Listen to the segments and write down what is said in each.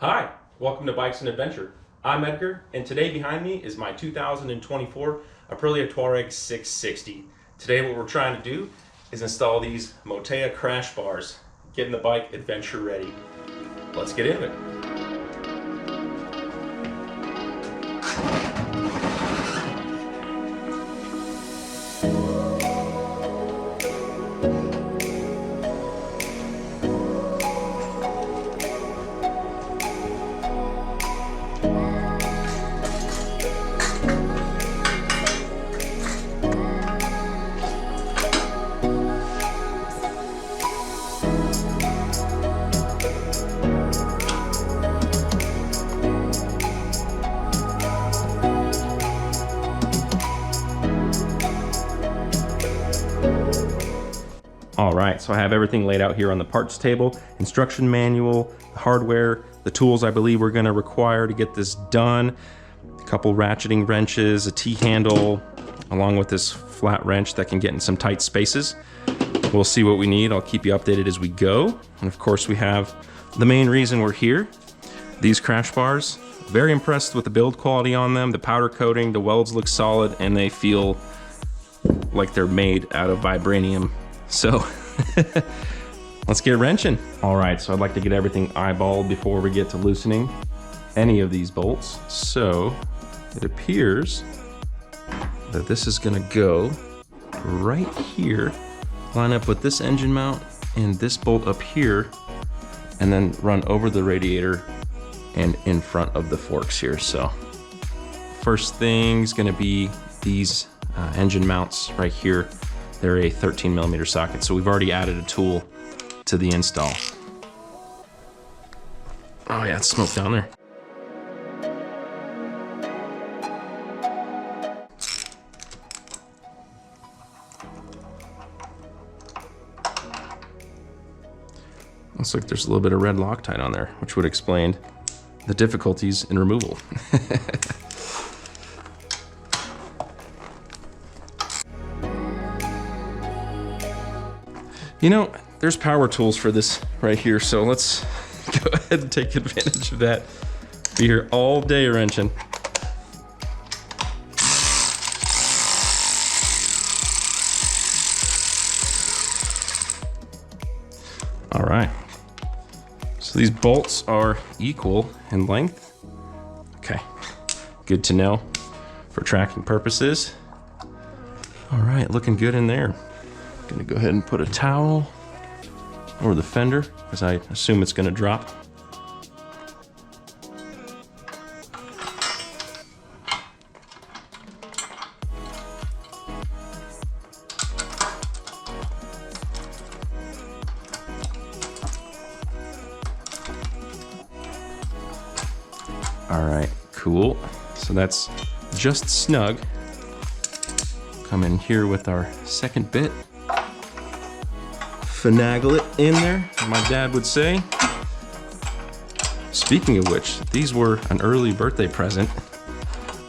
Hi, welcome to Bikes and Adventure. I'm Edgar, and today behind me is my 2024 Aprilia Tuareg 660. Today what we're trying to do is install these Motea crash bars, getting the bike adventure ready. Let's get into it. All right, so I have everything laid out here on the parts table, instruction manual, hardware, the tools I believe we're gonna require to get this done, a couple ratcheting wrenches, a T-handle, along with this flat wrench that can get in some tight spaces. We'll see what we need. I'll keep you updated as we go. And of course we have the main reason we're here, these crash bars. Very impressed with the build quality on them, the powder coating, the welds look solid, and they feel like they're made out of vibranium. So let's get wrenching. All right, so I'd like to get everything eyeballed before we get to loosening any of these bolts. So it appears that this is gonna go right here, line up with this engine mount and this bolt up here, and then run over the radiator and in front of the forks here. So first thing's gonna be these engine mounts right here. They're a 13mm socket, so we've already added a tool to the install. Oh yeah, it's smoke down there. Looks like there's a little bit of red Loctite on there, which would explain the difficulties in removal. You know, there's power tools for this right here, so let's go ahead and take advantage of that. Be here all day wrenching. All right, so these bolts are equal in length. Okay, good to know for tracking purposes. All right, looking good in there. Gonna go ahead and put a towel over the fender, because I assume it's gonna drop. All right, cool. So that's just snug. Come in here with our second bit. Finagle it in there, my dad would say. Speaking of which, these were an early birthday present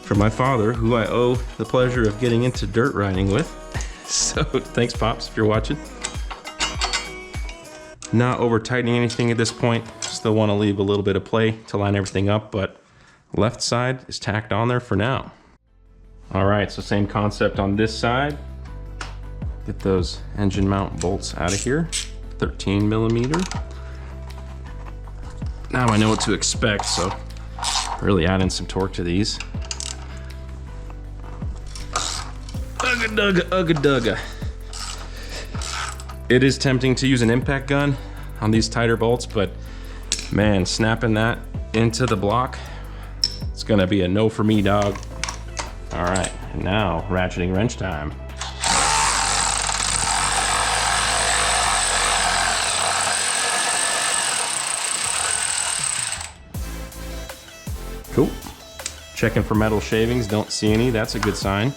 from my father, who I owe the pleasure of getting into dirt riding with. So thanks, Pops, if you're watching. Not over tightening anything at this point. Still want to leave a little bit of play to line everything up, but left side is tacked on there for now. All right, so same concept on this side. Get those engine mount bolts out of here, 13mm. Now I know what to expect, so really adding some torque to these. Ugga dugga, ugga dugga. It is tempting to use an impact gun on these tighter bolts, but man, snapping that into the block, it's gonna be a no for me, dog. All right, now ratcheting wrench time. Cool. Checking for metal shavings, don't see any, that's a good sign.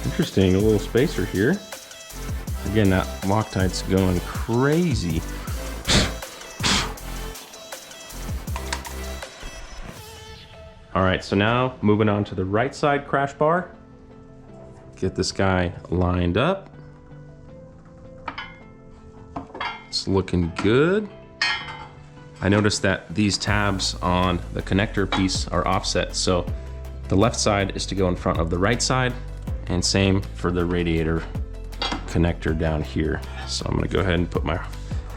Interesting, a little spacer here. Again, that Loctite's going crazy. All right, so now moving on to the right side crash bar. Get this guy lined up. It's looking good. I noticed that these tabs on the connector piece are offset, so the left side is to go in front of the right side, and same for the radiator connector down here. So I'm gonna go ahead and put my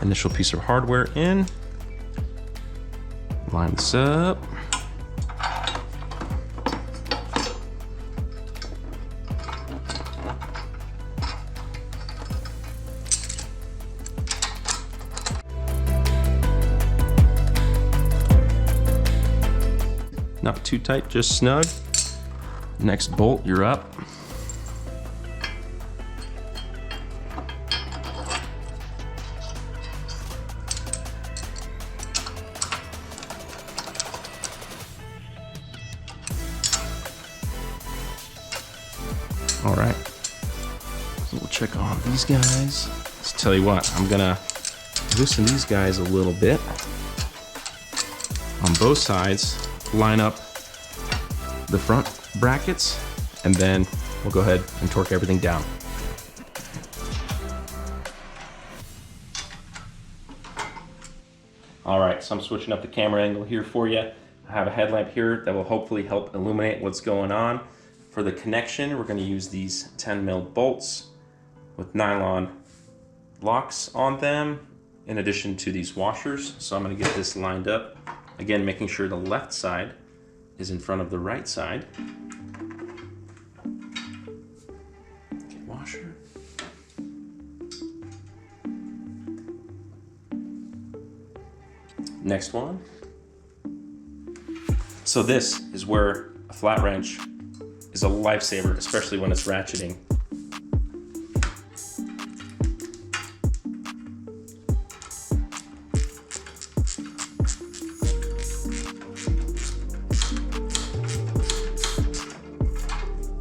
initial piece of hardware in, line this up. Not too tight, just snug. Next bolt, you're up. All right, so we'll check on these guys. Let's tell you what, I'm gonna loosen these guys a little bit on both sides. Line up the front brackets, and then we'll go ahead and torque everything down. All right, so I'm switching up the camera angle here for you. I have a headlamp here that will hopefully help illuminate what's going on. For the connection, we're going to use these 10mm bolts with nylon locks on them, in addition to these washers. So I'm going to get this lined up. Again, making sure the left side is in front of the right side. Okay, washer. Next one. So this is where a flat wrench is a lifesaver, especially when it's ratcheting.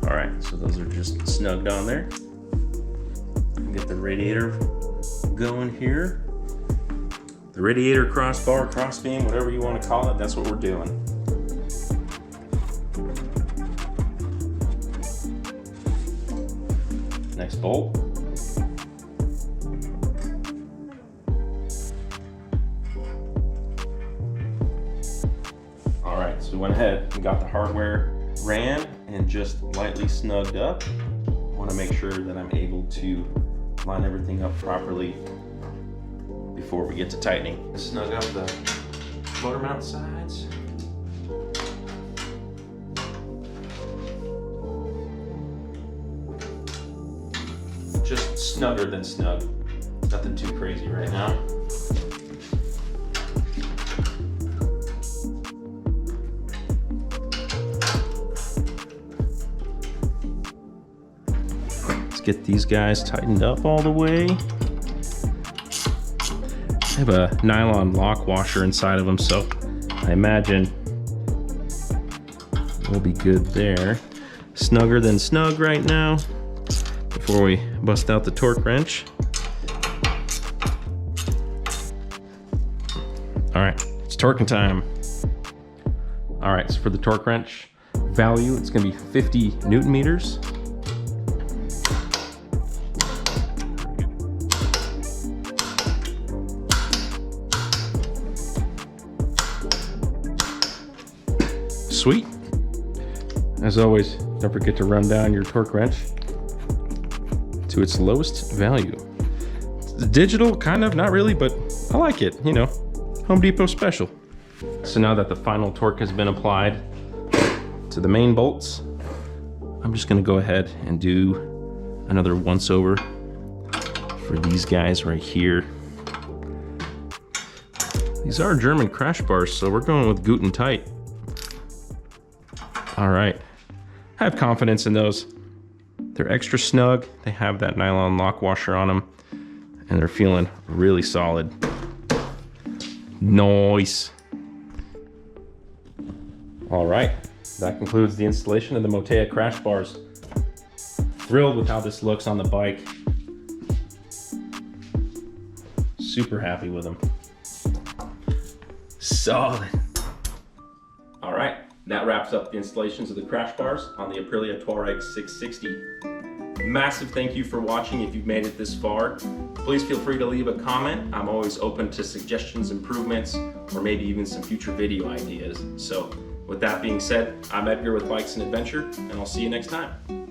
All right, so those are just snugged on there. Get the radiator going here. The radiator crossbar, crossbeam, whatever you want to call it, that's what we're doing. Next bolt. All right, so we went ahead and got the hardware ran and just lightly snugged up. I want to make sure that I'm able to line everything up properly before we get to tightening. Snug up the motor mount sides. Just snugger than snug. Nothing too crazy right now. Let's get these guys tightened up all the way. I have a nylon lock washer inside of them, so I imagine we'll be good there. Snugger than snug right now before we bust out the torque wrench. All right, it's torquing time. All right, so for the torque wrench value, it's gonna be 50 Newton meters. Sweet. As always, don't forget to run down your torque wrench to its lowest value. Digital, kind of, not really, but I like it, you know, Home Depot special. So now that the final torque has been applied to the main bolts, I'm just gonna go ahead and do another once over for these guys right here. These are German crash bars, so we're going with Guten tight. All right, I have confidence in those. They're extra snug. They have that nylon lock washer on them, and they're feeling really solid. Nice. All right, that concludes the installation of the Motea crash bars. Thrilled with how this looks on the bike. Super happy with them. Solid. All right. That wraps up the installations of the crash bars on the Aprilia Tuareg 660. massive thank you for watching if you've made it this far. Please feel free to leave a comment. I'm always open to suggestions, improvements, or maybe even some future video ideas. So with that being said, I'm Edgar with Bikes and Adventure, and I'll see you next time.